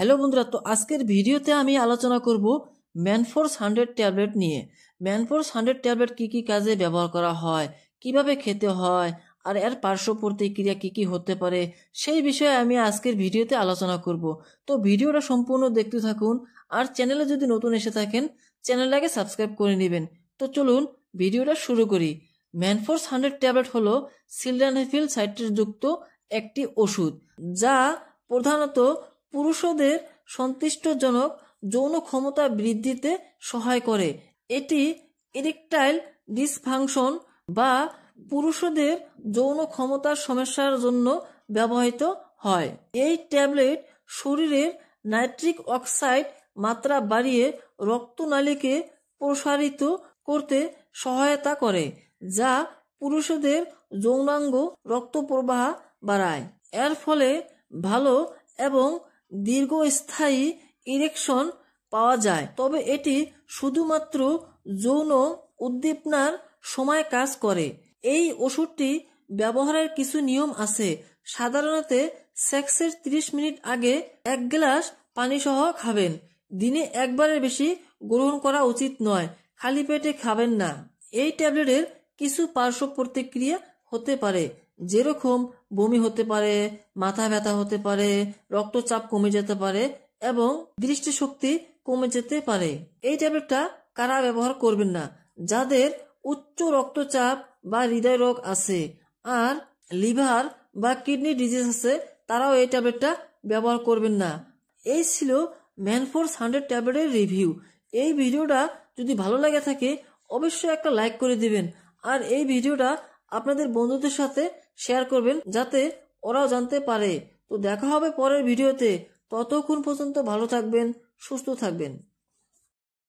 Hello বন্ধুরা, তো আজকের ভিডিওতে আমি আলোচনা করব ম্যানফোর্স 100 ট্যাবলেট নিয়ে। ম্যানফোর্স 100 ট্যাবলেট কি কি কাজে ব্যবহার করা হয়, কিভাবে খেতে হয়, আর এর পার্শ্ব প্রতিক্রিয়া কি কি হতে পারে, সেই বিষয়ে আমি আজকের ভিডিওতে আলোচনা করব। তো ভিডিওটা সম্পূর্ণ দেখতে থাকুন, আর চ্যানেলে যদি নতুন এসে থাকেন চ্যানেলটাকে সাবস্ক্রাইব করে নেবেন। তো চলুন ভিডিওটা শুরু করি। ম্যানফোর্স 100 ট্যাবলেট হলো সিলডানাফিল সাইট্রেটযুক্ত একটি ওষুধ, যা প্রধানত পুরুষদের সন্তুষ্টজনক যৌন ক্ষমতা বৃদ্ধিতে সহায় করে। এটি ইরেকটাইল ডিসফাংশন বা পুরুষদের যৌন ক্ষমতার সমস্যার জন্য ব্যবহৃত হয়। এই ট্যাবলেট শরীরের নাইট্রিক অক্সাইড মাত্রা বাড়িয়ে রক্তনালীকে প্রসারিত করতে সহায়তা করে, যা পুরুষদের যৌনাঙ্গ রক্ত প্রবাহ বাড়ায়। এর ফলে ভালো এবং দীর্ঘস্থায়ী ইরেকশন পাওয়া যায়। তবে এটি শুধুমাত্র যৌন উদ্দীপনার সময় কাজ করে। এই ওষুধটি ব্যবহারের কিছু নিয়ম আছে। সাধারণত সেক্সের 30 মিনিট আগে 1 গ্লাস পানি সহ খাবেন। দিনে একবারের বেশি গ্রহণ করা উচিত নয়। খালি পেটে খাবেন না। এই ট্যাবলেটের কিছু পার্শ্ব প্রতিক্রিয়া হতে পারে, যেরকম বমি হতে পারে, মাথা ব্যথা হতে পারে, রক্তচাপ কমে যেতে পারে এবং দৃষ্টিশক্তি কমে যেতে পারে। এই ট্যাবলেটটা কারা ব্যবহার করবেন না? যাদের উচ্চ রক্তচাপ বা হৃদয় রোগ আছে আর লিভার বা কিডনি ডিজিজ আছে, তারাও এই ট্যাবলেটটা ব্যবহার করবেন না। এই ছিল ম্যানফোর্স 100 ট্যাবলেটের রিভিউ। এই ভিডিওটা যদি ভালো লাগে থাকে অবশ্যই একটা লাইক করে দিবেন, আর এই ভিডিওটা আপনাদের বন্ধুদের সাথে শেয়ার করবেন যাতে ওরাও জানতে পারে। তো দেখা হবে পরের ভিডিওতে। ততক্ষণ পর্যন্ত ভালো থাকবেন, সুস্থ থাকবেন।